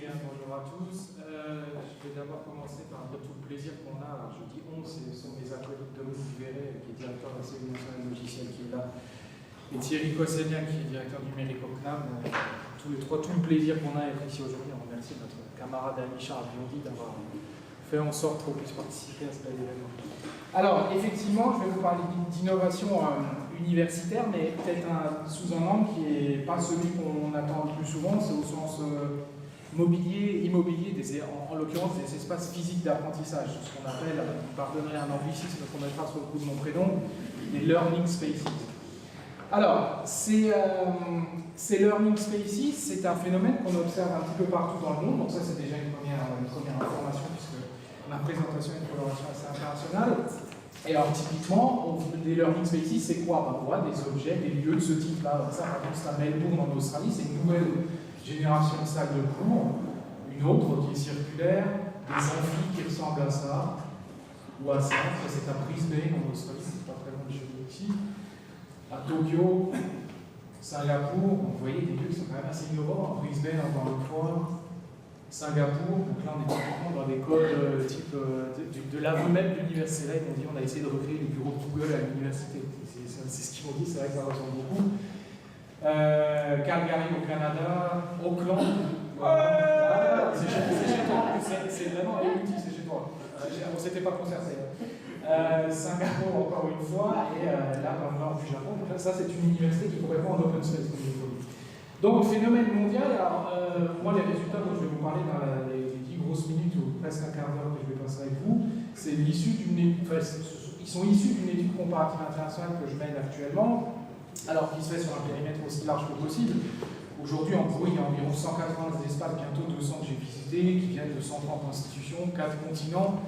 bien, bonjour à tous. Je vais d'abord commencer par dire tout le plaisir qu'on a. Alors, je dis on, ce sont mes acolytes Dominique Véret, qui est directeur de la cellule nationale logicielle qui est là, et Thierry Cossagnac, qui est directeur numérique au CNAM. Tous les trois, tout le plaisir qu'on a d'être ici aujourd'hui. On remercie notre camarade ami Charles Biondi d'avoir fait en sorte qu'on puisse participer à ce bel événement. Alors, effectivement, je vais vous parler d'innovation universitaire, mais peut-être sous un angle qui n'est pas celui qu'on attend le plus souvent, c'est au sens immobilier, en l'occurrence des espaces physiques d'apprentissage, ce qu'on appelle, vous pardonnerez un anglicisme qu'on mettra sur le coup de mon prénom, les learning spaces. Alors, ces learning spaces, c'est un phénomène qu'on observe un petit peu partout dans le monde, donc ça c'est déjà une première information, puisque ma présentation est une coloration assez internationale. Et alors, typiquement, des learning spaces, c'est quoi? On voit des objets, des lieux de ce type-là. Ça, par exemple, c'est à Melbourne, en Australie, c'est une nouvelle génération de salles de cours. Une autre qui est circulaire, des amphis qui ressemblent à ça, ou à ça. Ça, c'est à Brisbane, en Australie, c'est pas très loin de chez nous ici. À Tokyo, Singapour, vous voyez des lieux qui sont quand même assez innovants. À Brisbane, encore une fois. Singapour, donc là on est typiquement dans des codes de l'aveu même de l'université. Là, ils m'ont dit on a essayé de recréer le bureau de Google à l'université. C'est ce qu'ils m'ont dit, c'est vrai que ça ressemble beaucoup. Calgary au Canada, Auckland. C'est chez toi, c'est vraiment élutif, c'est chez toi. On ne s'était pas concerté. Singapour encore une fois, et là dans le nord du Japon. Donc là, ça c'est une université qui pourrait pas en open space comme il faut. Donc, phénomène mondial, alors, moi les résultats dont je vais vous parler dans les 10 grosses minutes ou presque un quart d'heure que je vais passer avec vous, c'est l'issue d'une étude, ils sont issus d'une étude comparative internationale que je mène actuellement, alors qui se fait sur un périmètre aussi large que possible. Aujourd'hui, en gros, il y a environ 180 espaces, bientôt 200 que j'ai visités, qui viennent de 130 institutions, 4 continents.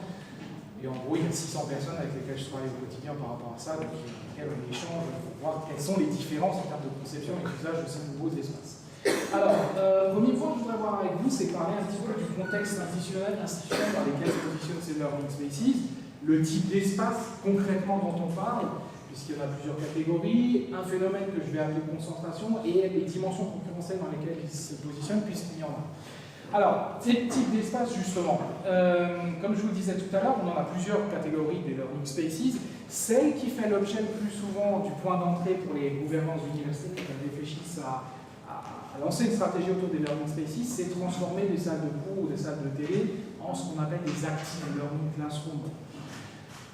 Et en gros, il y a 600 personnes avec lesquelles je travaille au quotidien par rapport à ça, donc avec lesquelles on échange pour voir quelles sont les différences en termes de conception et d'usage de ces nouveaux espaces. Alors, premier point que je voudrais voir avec vous, c'est parler un petit peu du contexte institutionnel dans lequel se positionnent ces learning spaces, le type d'espace concrètement dont on parle, puisqu'il y en a plusieurs catégories, un phénomène que je vais appeler concentration et les dimensions concurrentielles dans lesquelles ils se positionnent, puisqu'il y en a. Alors, ces types d'espaces, justement, comme je vous le disais tout à l'heure, on en a plusieurs catégories des learning spaces. Celle qui fait l'objet le plus souvent du point d'entrée pour les gouvernances universitaires qui réfléchissent à lancer une stratégie autour des learning spaces, c'est transformer des salles de cours ou des salles de télé en ce qu'on appelle des active learning classrooms.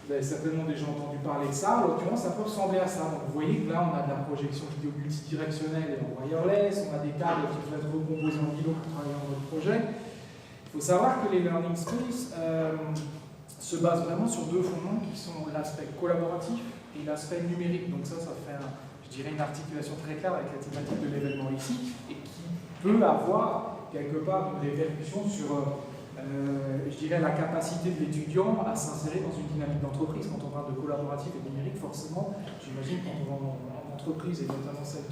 Vous avez certainement déjà entendu parler de ça. En l'occurrence, ça peut ressembler à ça. Donc, vous voyez que là, on a de la projection vidéo multidirectionnelle et en wireless, on a des tables qui peuvent être recomposées en îlots pour travailler dans votre projet. Il faut savoir que les learning spaces se basent vraiment sur deux fondements qui sont l'aspect collaboratif et l'aspect numérique. Donc ça fait, je dirais, une articulation très claire avec la thématique de l'événement ici et qui peut avoir quelque part des répercussions sur je dirais la capacité de l'étudiant à s'insérer dans une dynamique d'entreprise. Quand on parle de collaboratif et de numérique, forcément, j'imagine quand on va en entreprise, et notamment celles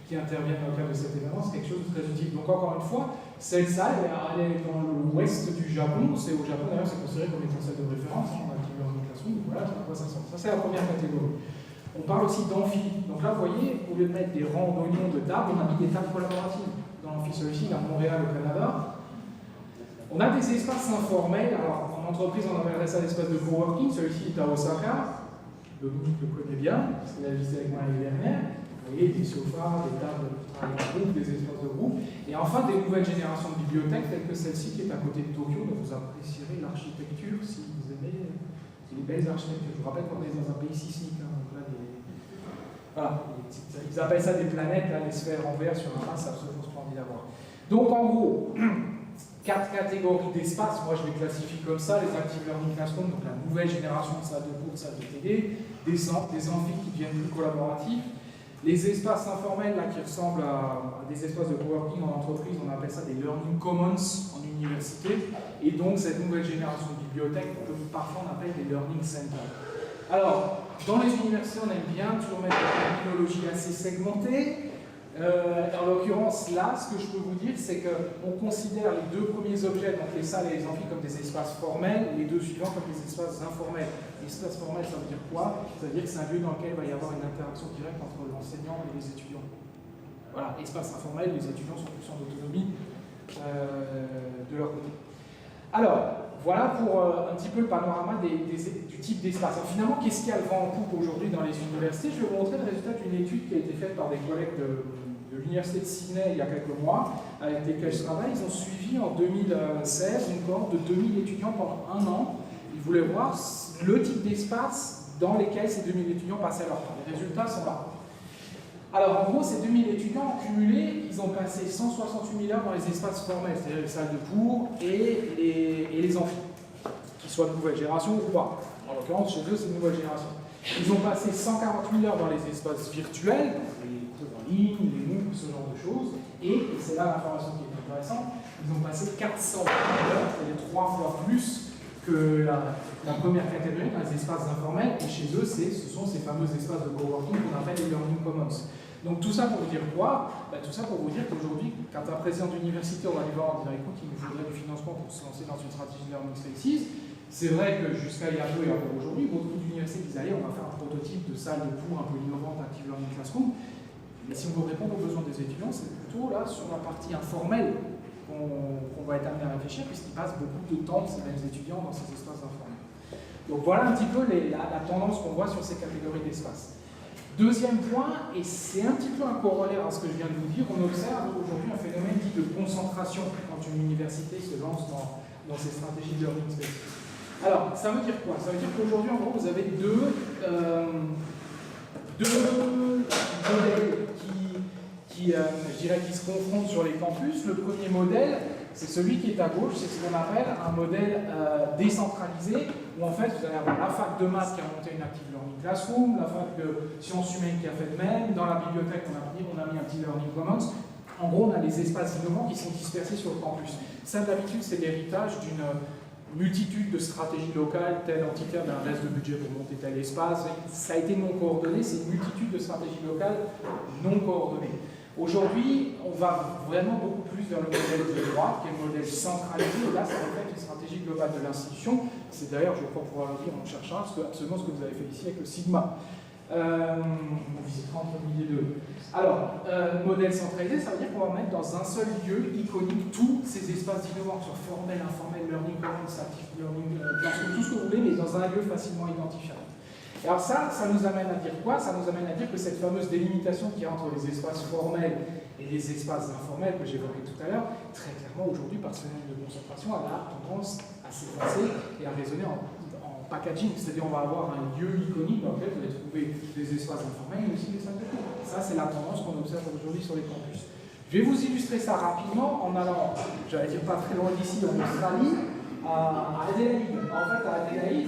qui interviennent dans le cadre de cet événement, c'est quelque chose de très utile. Donc encore une fois, cette salle, elle est dans l'ouest du Japon. C'est au Japon, d'ailleurs, c'est considéré comme étant une salle de référence, on a activé en classroom, donc voilà à quoi ça sort. Ça, c'est la première catégorie. On parle aussi d'amphi. Donc là, vous voyez, au lieu de mettre des rangs d'oignons de tables, on a mis des tables collaboratives. Dans l'amphi, celui-ci, il est à Montréal, au Canada. On a des espaces informels, alors en entreprise on appellerait ça l'espace de coworking, celui-ci est à Osaka, Dominique le connaît bien, parce qu'il a visité avec moi l'année dernière. Vous voyez, des sofas, des tables pour travailler en groupe, des espaces de groupe. Et enfin des nouvelles générations de bibliothèques, telles que celle-ci qui est à côté de Tokyo, dont vous apprécierez l'architecture si vous aimez les belles architectures. Je vous rappelle qu'on est dans un pays sismique, hein, donc là, voilà, ils appellent ça des planètes, là, les sphères en vert sur un c'est absolument splendide à voir. Donc en gros, 4 catégories d'espace, moi je les classifie comme ça, les Active Learning Classroom, donc la nouvelle génération de salles de cours, de salles de télé, des centres, des amphis qui deviennent plus collaboratifs, les espaces informels là, qui ressemblent à des espaces de coworking en entreprise, on appelle ça des Learning Commons en université, et donc cette nouvelle génération de bibliothèques, que parfois on appelle des Learning Centers. Alors, dans les universités, on aime bien toujours mettre des terminologies assez segmentées. En l'occurrence, là, ce que je peux vous dire, c'est qu'on considère les deux premiers objets, donc les salles et les amphis, comme des espaces formels, et les deux suivants comme des espaces informels. L'espace formel, ça veut dire quoi? Ça veut dire que c'est un lieu dans lequel il va y avoir une interaction directe entre l'enseignant et les étudiants. Voilà, espace informel, les étudiants sont plus en autonomie, de leur côté. Alors, voilà pour un petit peu le panorama du type d'espace. Finalement, qu'est-ce qu'il y a le vent en poupe aujourd'hui dans les universités? Je vais vous montrer le résultat d'une étude qui a été faite par des collègues de l'université de Sydney il y a quelques mois, avec lesquels je travaille. Ils ont suivi en 2016 une cohorte de 2000 étudiants pendant un an. Ils voulaient voir le type d'espace dans lesquels ces 2000 étudiants passaient leur temps. Les résultats sont là. Alors en gros, ces 2000 étudiants cumulés, ils ont passé 168 000 heures dans les espaces formels, c'est-à-dire les salles de cours et les amphis, qu'ils soient de nouvelle génération ou pas. En l'occurrence, chez eux, c'est une nouvelle génération. Ils ont passé 140 000 heures dans les espaces virtuels, les cours en ligne, les MOOC, ce genre de choses, et c'est là l'information qui est intéressante, ils ont passé 400 000 heures, c'est-à-dire 3 fois plus que la première catégorie dans les espaces informels, et chez eux, ce sont ces fameux espaces de coworking qu'on appelle les learning commons. Donc tout ça pour vous dire quoi? Tout ça pour vous dire qu'aujourd'hui, quand un président d'université, on va lui voir en disant écoute, il nous faudrait du financement pour se lancer dans une stratégie de learning spaces, c'est vrai que jusqu'à il y a peu et encore aujourd'hui, beaucoup d'universités disent allez, on va faire un prototype de salle de cours un peu innovante, Active Learning Classroom. Mais si on veut répondre aux besoins des étudiants, c'est plutôt là sur la partie informelle qu'on va être amené à réfléchir, puisqu'ils passent beaucoup de temps, ces mêmes étudiants, dans ces espaces informels. Donc voilà un petit peu la tendance qu'on voit sur ces catégories d'espaces. Deuxième point, et c'est un petit peu un corollaire à ce que je viens de vous dire, on observe aujourd'hui un phénomène dit de concentration quand une université se lance dans ces stratégies de learning space. Alors, ça veut dire quoi? Ça veut dire qu'aujourd'hui, en gros, vous avez deux modèles je dirais, qui se confrontent sur les campus. Le premier modèle, c'est celui qui est à gauche, c'est ce qu'on appelle un modèle décentralisé, où en fait, vous allez avoir la fac de maths qui a monté une Active Learning Classroom, la fac de sciences humaines qui a fait de même, dans la bibliothèque, on a mis un petit Learning Commons. En gros, on a les espaces innovants qui sont dispersés sur le campus. Ça, d'habitude, c'est l'héritage d'une multitude de stratégies locales, telle entité avait un reste de budget pour monter tel espace. Ça a été non coordonné, c'est une multitude de stratégies locales non coordonnées. Aujourd'hui, on va vraiment beaucoup plus vers le modèle de droite, qui est le modèle centralisé. Et là, ça reflète une stratégie globale de l'institution. C'est d'ailleurs, je crois pouvoir le dire, on cherchera absolument ce que vous avez fait ici avec le Sigma. On visitera entre midi et deux. Alors, modèle centralisé, ça veut dire qu'on va mettre dans un seul lieu iconique tous ces espaces innovants, que ce soit formel, informel, learning commons, active learning, classroom, tout ce que vous voulez, mais dans un lieu facilement identifiable. Et alors ça nous amène à dire quoi? Ça nous amène à dire que cette fameuse délimitation qu'il y a entre les espaces formels et les espaces informels que j'évoquais tout à l'heure, très clairement aujourd'hui, par ce phénomène de concentration, elle a tendance à s'effacer et à raisonner en packaging, c'est-à-dire on va avoir un lieu iconique dans lequel vous allez trouver des espaces informels mais aussi des salles de cours. Ça, c'est la tendance qu'on observe aujourd'hui sur les campus. Je vais vous illustrer ça rapidement en allant, j'allais dire pas très loin d'ici, en Australie, à Adélaïde. En fait, à Adélaïde,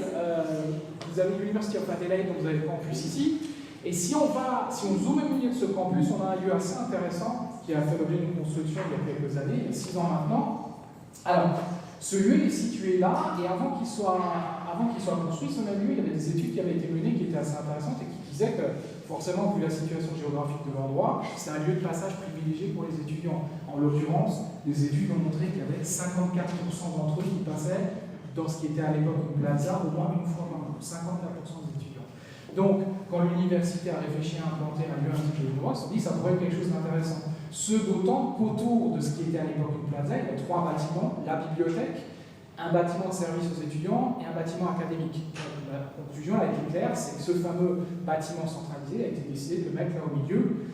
vous avez l'University of Adelaide, donc vous avez le campus ici. Et si on zoome au milieu de ce campus, on a un lieu assez intéressant qui a fait l'objet d'une construction il y a quelques années, il y a 6 ans maintenant. Alors, ce lieu est situé là, et avant qu'il soit construit, ce même lieu, il y avait des études qui avaient été menées qui étaient assez intéressantes et qui disaient que, forcément, vu la situation géographique de l'endroit, c'est un lieu de passage privilégié pour les étudiants. En l'occurrence, les études ont montré qu'il y avait 54% d'entre eux qui passaient dans ce qui était à l'époque une plaza au moins une fois par an, 54% des étudiants. Donc, quand l'université a réfléchi à implanter un lieu un petit peu innovant, ils se sont dit que ça pourrait être quelque chose d'intéressant. Ce d'autant qu'autour de ce qui était à l'époque une plaza, il y avait 3 bâtiments, la bibliothèque, un bâtiment de service aux étudiants et un bâtiment académique. La conclusion a été claire, c'est que ce fameux bâtiment centralisé a été décidé de le mettre là au milieu.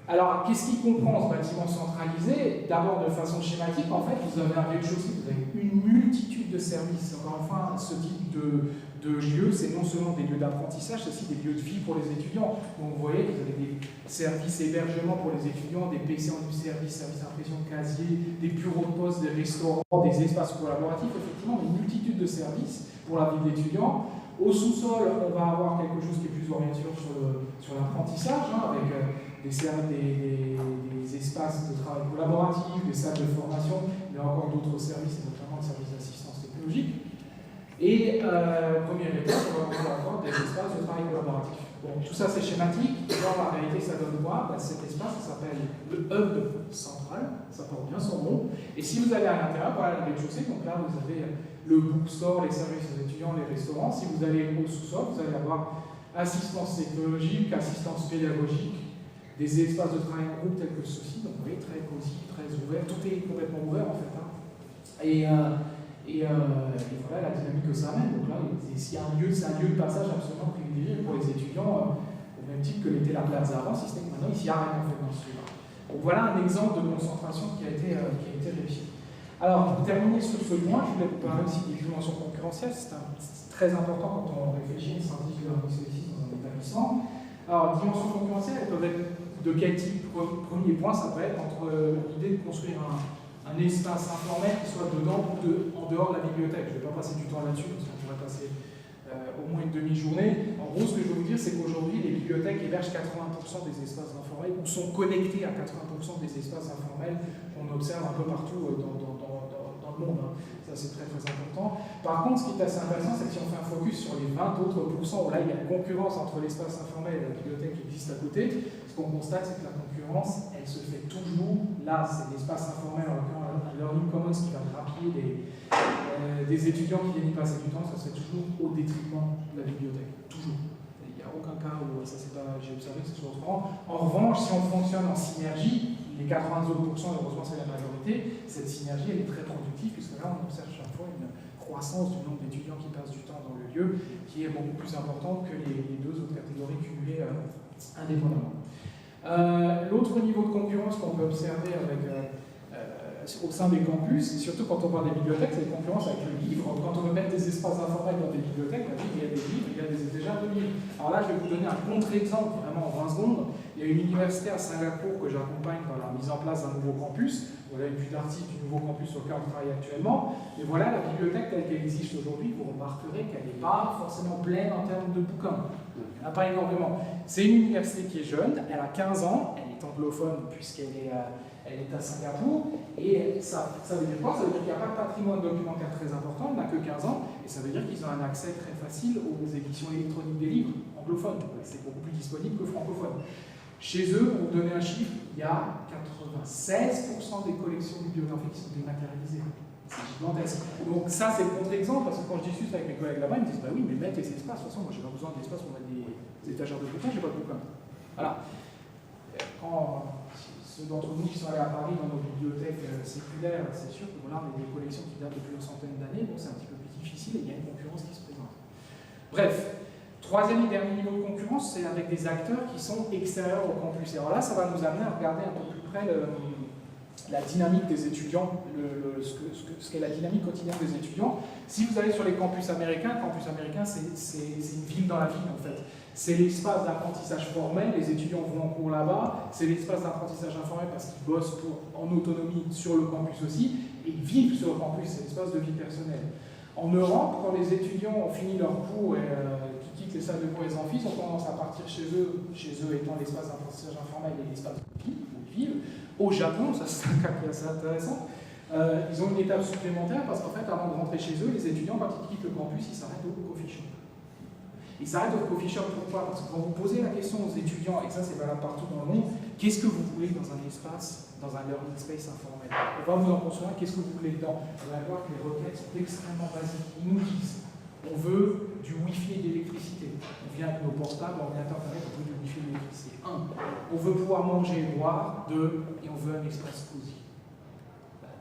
Alors, qu'est-ce qu'il comprend ce bâtiment centralisé? D'abord, de façon schématique, en fait, vous avez un rez-de-chaussée, vous avez une multitude de services. Encore une fois, ce type de lieux, c'est non seulement des lieux d'apprentissage, c'est aussi des lieux de vie pour les étudiants. Donc, vous voyez, vous avez des services hébergement pour les étudiants, des PC en service, services d'impression de casier, des bureaux de poste, des restaurants, des espaces collaboratifs, effectivement, une multitude de services pour la vie d'étudiants. Au sous-sol, on va avoir quelque chose qui est plus orienté sur l'apprentissage, avec des espaces de travail collaboratif, des salles de formation, il y a encore d'autres services, notamment le service d'assistance technologique. Et premier étage, on va avoir des espaces de travail collaboratif. Bon, tout ça c'est schématique, dans la réalité ça donne quoi? Cet espace ça s'appelle le hub central, ça porte bien son nom. Et si vous allez à l'intérieur, voilà le rez-de-chaussée, donc là vous avez le bookstore, les services aux étudiants, les restaurants. Si vous allez au sous-sol, vous allez avoir assistance technologique, assistance pédagogique, Des espaces de travail en groupe tels que ceux-ci, donc vous voyez, très cosy, très ouvert, tout est complètement ouvert en fait. Hein. Et voilà la dynamique que ça amène. Donc là, c'est un lieu de passage absolument privilégié pour les étudiants, au même titre que l'était la Plaza avant, si ce n'est que maintenant ils s'y arrêtent en fait dans celui-là. Donc voilà un exemple de concentration qui a été réussi. Alors, pour terminer sur ce point, je voulais vous parler aussi des dimensions concurrentielles. C'est très important quand on réfléchit à une stratégie de learning dans un établissement. Alors, dimensions concurrentielles, elles peuvent être de quel type? Premier point, ça peut être entre l'idée de construire un espace informel qui soit dedans ou en dehors de la bibliothèque. Je ne vais pas passer du temps là-dessus, parce qu'on pourrait passer au moins une demi-journée. En gros, ce que je veux vous dire, c'est qu'aujourd'hui, les bibliothèques hébergent 80% des espaces informels ou sont connectés à 80% des espaces informels qu'on observe un peu partout dans le monde. Hein. Ça, c'est très très important. Par contre, ce qui est assez intéressant, c'est que si on fait un focus sur les 20 autres pourcents, où là, il y a une concurrence entre l'espace informel et la bibliothèque qui existe à côté, ce qu'on constate, c'est que la concurrence, elle se fait toujours. Là, c'est l'espace informel, en l'occurrence, un Learning Commons qui va grappiller des étudiants qui viennent y passer du temps, ça se fait toujours au détriment de la bibliothèque. Toujours. Il n'y a aucun cas où ça c'est pas. J'ai observé que c'est toujours autrement. En revanche, si on fonctionne en synergie, les 80 autres pourcents, heureusement c'est la majorité, cette synergie elle est très productive, puisque là on observe chaque fois une croissance du nombre d'étudiants qui passent du temps dans le lieu, qui est beaucoup plus importante que les deux autres catégories cumulées indépendamment. L'autre niveau de concurrence qu'on peut observer au sein des campus, et surtout quand on parle des bibliothèques, c'est la concurrence avec le livre. Quand on veut mettre des espaces informels dans des bibliothèques, il y a des livres, il y a des étagères de livres. Alors là, je vais vous donner un contre-exemple, vraiment en 20 secondes. Il y a une université à Singapour que j'accompagne dans la mise en place d'un nouveau campus. Voilà une vue d'artiste du nouveau campus sur lequel on travaille actuellement. Et voilà la bibliothèque telle qu'elle existe aujourd'hui. Vous remarquerez qu'elle n'est pas forcément pleine en termes de bouquins. Il n'y en a pas énormément. C'est une université qui est jeune, elle a 15 ans, elle est anglophone puisqu'elle est à Singapour. Et ça veut dire quoi? Ça veut dire qu'il n'y a pas de patrimoine documentaire très important, on n'a que 15 ans, et ça veut dire qu'ils ont un accès très facile aux éditions électroniques des livres anglophones. C'est beaucoup plus disponible que francophone. Chez eux, pour vous donner un chiffre, il y a 96% des collections bibliographiques qui sont dématérialisées. C'est gigantesque. Donc ça, c'est le contre-exemple, parce que quand je discute avec mes collègues là-bas, ils me disent bah oui, mais mettez ces espaces. De toute façon, moi, j'ai pas besoin d'espace pour mettre des étagères de bouquins, j'ai pas de bouquins. Voilà. Quand ceux d'entre vous qui sont allés à Paris dans nos bibliothèques séculaires, c'est sûr que voilà, on a des collections qui datent depuis une centaine d'années, donc c'est un petit peu plus difficile et il y a une concurrence qui se présente. Bref. Troisième et dernier niveau de concurrence, c'est avec des acteurs qui sont extérieurs au campus. Et alors là, ça va nous amener à regarder un peu plus près la dynamique des étudiants, ce qu'est la dynamique quotidienne des étudiants. Si vous allez sur les campus américains, c'est une ville dans la ville en fait. C'est l'espace d'apprentissage formel, les étudiants vont en cours là-bas, c'est l'espace d'apprentissage informel parce qu'ils bossent en autonomie sur le campus aussi, et ils vivent sur le campus, c'est l'espace de vie personnelle. En Europe, quand les étudiants ont fini leur cours et qui quittent les salles de cours et les amphis, ont tendance à partir chez eux étant l'espace d'apprentissage informel et l'espace de vie où ils vivent. Au Japon, ça c'est un cas qui est assez intéressant, ils ont une étape supplémentaire parce qu'en fait, avant de rentrer chez eux, les étudiants, quand ils quittent le campus, ils s'arrêtent au coffee shop. Ils s'arrêtent au coffee shop, pourquoi? Parce que quand vous posez la question aux étudiants, et ça c'est valable partout dans le monde, qu'est-ce que vous voulez dans un espace, dans un learning space informel? On va vous en construire, qu'est-ce que vous voulez dedans? Vous allez voir que les requêtes sont extrêmement basiques. Ils nous disent, on veut du wifi et de l'électricité. On vient avec nos portables, ordinateurs, internet, on veut du wifi et de l'électricité. 1. On veut pouvoir manger et boire. 2. Et on veut un express cosy.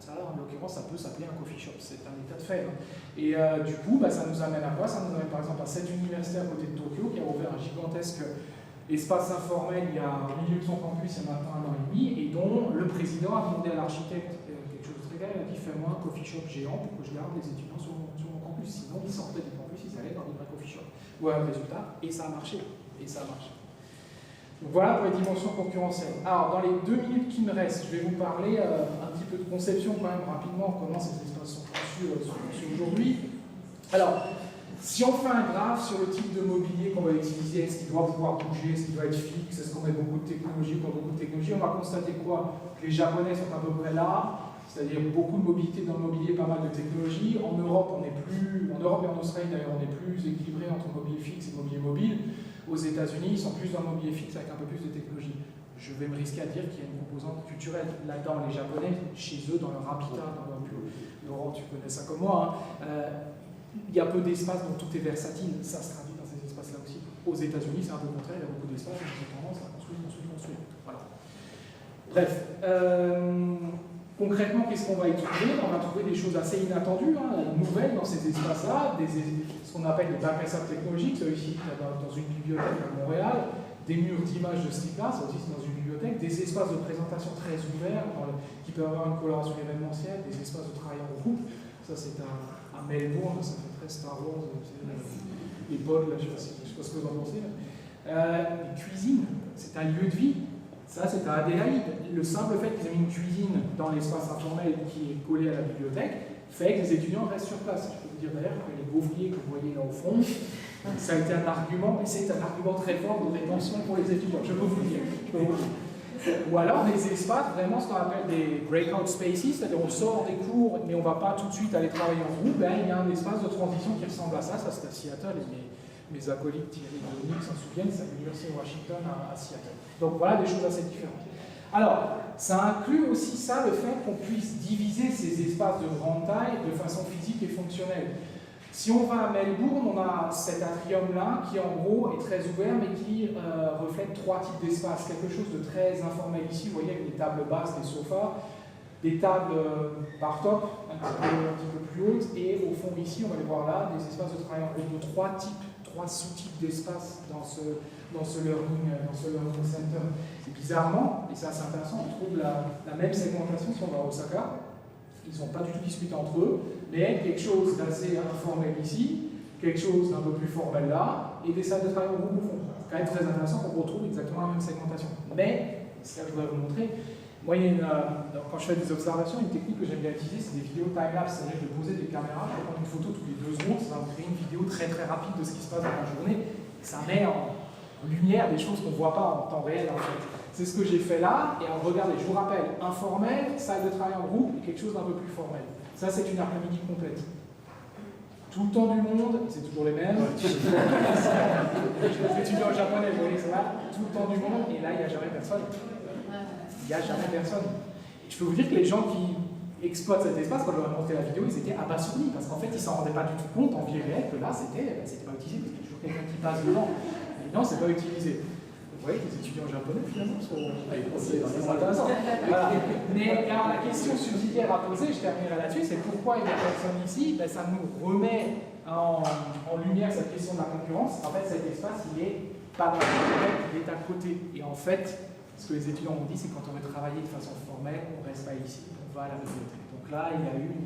Ça, en l'occurrence, ça peut s'appeler un coffee shop, c'est un état de fait. Hein. Et du coup, ça nous amène à quoi? Ça nous amène par exemple à cette université à côté de Tokyo qui a ouvert un gigantesque espace informel il y a au milieu de son campus il y a maintenant 1 an et demi, et dont le président a demandé à l'architecte quelque chose de très clair, il a dit fais-moi un coffee shop géant pour que je garde les étudiants sur mon campus. Sinon, ils sortaient du campus, ils allaient dans des vrais coffee shops. Voilà le résultat, et ça a marché. Donc voilà pour les dimensions concurrentielles. Alors, dans les 2 minutes qui me restent, je vais vous parler un petit peu de conception quand même rapidement, comment ces espaces sont conçus aujourd'hui. Alors, si on fait un graphe sur le type de mobilier qu'on va utiliser, est-ce qu'il doit pouvoir bouger, est-ce qu'il doit être fixe, est-ce qu'on met beaucoup de technologie ou pas beaucoup de technologie, on va constater quoi? Que les Japonais sont à peu près là, c'est-à-dire beaucoup de mobilité dans le mobilier, pas mal de technologie. En Europe, en Europe et en Australie d'ailleurs, on est plus équilibré entre mobilier fixe et mobilier mobile. Aux États-Unis, ils sont plus dans le mobilier fixe avec un peu plus de technologie. Je vais me risquer à dire qu'il y a une composante culturelle. Là-dedans, les Japonais, chez eux, dans leur habitat, dans leur bureau, Laurent, tu connais ça comme moi, hein, il y a peu d'espace, donc tout est versatile. Ça se traduit dans ces espaces-là aussi. Aux États-Unis, c'est un peu le contraire, il y a beaucoup d'espace, ils ont tendance à construire. Voilà. Bref, concrètement, qu'est-ce qu'on va y trouver? On va trouver des choses assez inattendues, nouvelles dans ces espaces-là, ce qu'on appelle des bacs à sable technologiques, ici dans une bibliothèque à Montréal, des murs d'images de ce type-là, ça aussi c'est dans une bibliothèque, des espaces de présentation très ouverts qui peuvent avoir une coloration événementielle, des espaces de travail en groupe, ça c'est à Melbourne, ça fait très Star Wars, les pods, là, je ne sais pas ce que vous en pensez. Les cuisines, c'est un lieu de vie. Ça, c'est à Adélaïde. Le simple fait qu'ils aient mis une cuisine dans l'espace informel qui est collé à la bibliothèque fait que les étudiants restent sur place. Je peux vous dire d'ailleurs que les gaufriers que vous voyez là au fond, ça a été un argument, et c'est un argument très fort de rétention pour les étudiants, je peux vous le dire. Ou alors des espaces, vraiment ce qu'on appelle des breakout spaces, c'est-à-dire on sort des cours, mais on ne va pas tout de suite aller travailler en groupe, il y a un espace de transition qui ressemble à ça c'est à Seattle, et mes acolytes Thierry et Dominique s'en souviennent, c'est à l'Université de Washington à Seattle. Donc voilà des choses assez différentes. Alors, ça inclut aussi ça, le fait qu'on puisse diviser ces espaces de grande taille de façon physique et fonctionnelle. Si on va à Melbourne, on a cet atrium-là qui en gros est très ouvert mais qui reflète trois types d'espaces. Quelque chose de très informel ici, vous voyez avec des tables basses, des sofas, des tables par top, un petit peu plus hautes, et au fond ici, on va les voir là, des espaces de travail en groupe de trois sous-types d'espace dans ce learning center. Et bizarrement, et ça c'est intéressant, on trouve la même segmentation si on va à Osaka. Ils ne sont pas du tout discutés entre eux, mais quelque chose d'assez informel ici, quelque chose d'un peu plus formel là, et des salles de travail en groupe au fond. C'est quand même très intéressant qu'on retrouve exactement la même segmentation. Mais, c'est ça que je voudrais vous montrer, moi, quand je fais des observations, une technique que j'aime bien utiliser, c'est des vidéos time-lapse. C'est-à-dire de poser des caméras, je vais prendre une photo tous les 2 secondes, ça va me créer une vidéo très très rapide de ce qui se passe dans la journée. Et ça met en lumière des choses qu'on ne voit pas en temps réel, en fait. C'est ce que j'ai fait là, et regardez, je vous rappelle, informel, salle de travail en groupe, et quelque chose d'un peu plus formel. Ça, c'est une après-midi complète. Tout le temps du monde, c'est toujours les mêmes. Je suis étudiant japonais, vous voyez, c'est là, tout le temps du monde, et là, il n'y a jamais personne. Il n'y a jamais personne. Et je peux vous dire que les gens qui exploitent cet espace, quand je leur ai montré la vidéo, ils étaient abasourdis, parce qu'en fait, ils ne s'en rendaient pas du tout compte en vie réelle que là, c'était pas utilisé, parce qu'il y a toujours quelqu'un qui passe devant. Et non, c'est pas utilisé. Vous voyez, les étudiants japonais, finalement, sont intéressants. Voilà. Mais alors, la question subsidiaire à poser, je terminerai là-dessus, c'est pourquoi il n'y a personne ici? Ça nous remet en lumière cette question de la concurrence. En fait, cet espace, il n'est pas dans la bibliothèque, il est à côté. Et en fait, ce que les étudiants ont dit, c'est que quand on veut travailler de façon formelle, on ne reste pas ici, on va à la bibliothèque. Donc là, il y a eu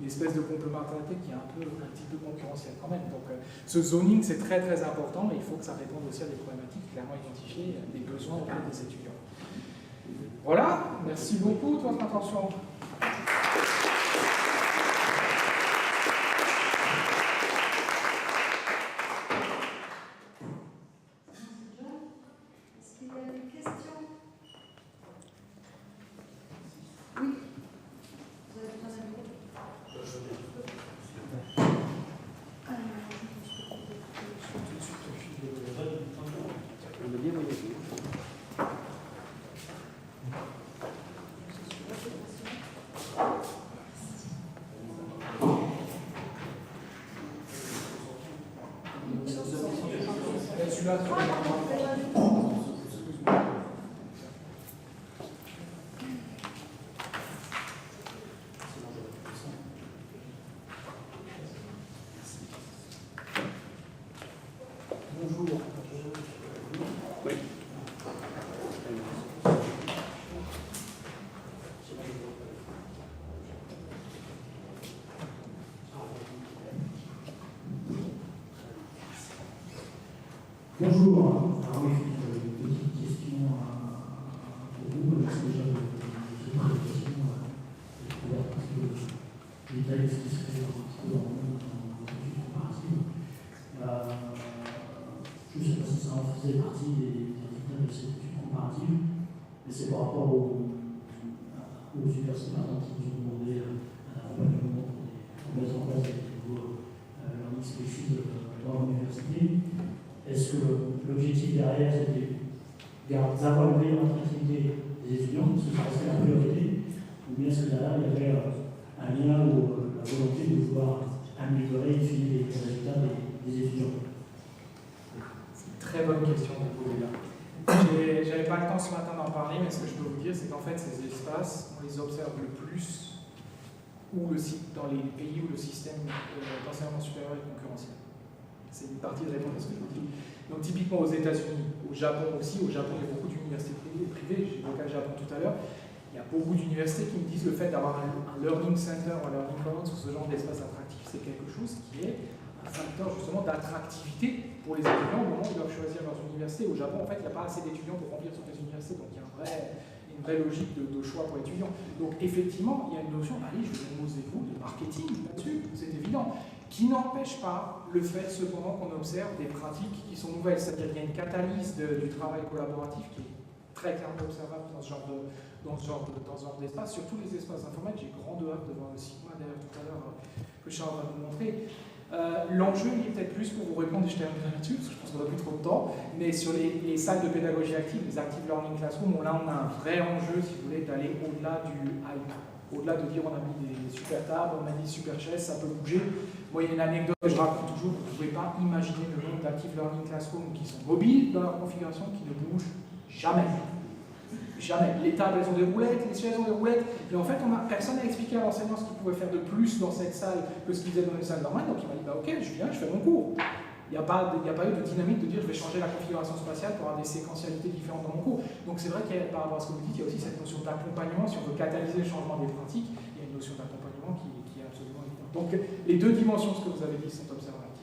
une espèce de complémentarité qui est un petit peu concurrentielle quand même. Donc ce zoning, c'est très très important, mais il faut que ça réponde aussi à des problématiques clairement identifiées, des besoins auprès des étudiants. Voilà, merci beaucoup de votre attention. Bonjour. Oui. Bonjour. Alors oui, une petite question pour vous. Parce que déjà, j'ai une question découverte parce que les détails ce qui se fait un petit peu dans le monde en études comparatives. Je ne sais pas si ça en faisait partie des résultats de cette étude comparative, mais c'est par rapport aux universités par exemple, qui nous ont demandé un accompagnement pour mettre en place des nouveaux learning spaces dans l'université. Est-ce que l'objectif derrière, c'était d'avoir une meilleure attractivité des étudiants, parce que ça restait la priorité, ou bien est-ce que derrière, il y avait un lien ou la volonté de vouloir améliorer et finir les résultats des étudiants? n'avais pas le temps ce matin d'en parler, mais ce que je peux vous dire, c'est qu'en fait, ces espaces, on les observe le plus dans les pays où le système d'enseignement supérieur est concurrentiel. C'est une partie de réponse à ce que je vous dis. Donc typiquement aux États-Unis, au Japon aussi, au Japon il y a beaucoup d'universités privées, j'ai évoqué le Japon tout à l'heure, il y a beaucoup d'universités qui me disent le fait d'avoir un learning center ou un learning commons ou ce genre d'espace attractif, c'est quelque chose qui est un facteur justement d'attractivité pour les étudiants au moment où ils doivent choisir leurs universités. Au Japon, en fait, il n'y a pas assez d'étudiants pour remplir toutes les universités, donc il y a une vraie logique de choix pour étudiants. Donc effectivement, il y a une notion, allez, je vais poser vous, de marketing là-dessus, c'est évident, qui n'empêche pas le fait cependant qu'on observe des pratiques qui sont nouvelles, c'est-à-dire qu'il y a une catalyse du travail collaboratif qui est très clairement observable dans ce genre d'espace, surtout les espaces informels. J'ai grand hâte de voir le Sigma d'ailleurs tout à l'heure que Charles va vous montrer. L'enjeu, il est peut-être plus pour vous répondre, je termine là-dessus, parce que je pense qu'on n'a plus trop de temps, mais sur les salles de pédagogie active, les Active Learning Classroom, là on a un vrai enjeu, si vous voulez, d'aller au-delà du hype, au-delà de dire on a mis des super tables, on a mis des super chaises, ça peut bouger. Moi, il y a une anecdote que je raconte toujours, vous ne pouvez pas imaginer le nombre d'Active Learning Classroom qui sont mobiles dans leur configuration, qui ne bougent jamais. Jamais. Les tables, elles ont des roulettes, les chaises ont des roulettes, et en fait, personne n'a expliqué à l'enseignant ce qu'il pouvait faire de plus dans cette salle que ce qu'il faisait dans une salle normale, donc il m'a dit, bah ok, je viens, je fais mon cours. Il n'y a pas eu de dynamique de dire, je vais changer la configuration spatiale pour avoir des séquentialités différentes dans mon cours. Donc c'est vrai qu'il y a, par rapport à ce que vous dites, il y a aussi cette notion d'accompagnement, si on veut catalyser le changement des pratiques, il y a une notion d'accompagnement qui est absolument évidente. Donc les deux dimensions, ce que vous avez dit, sont observables.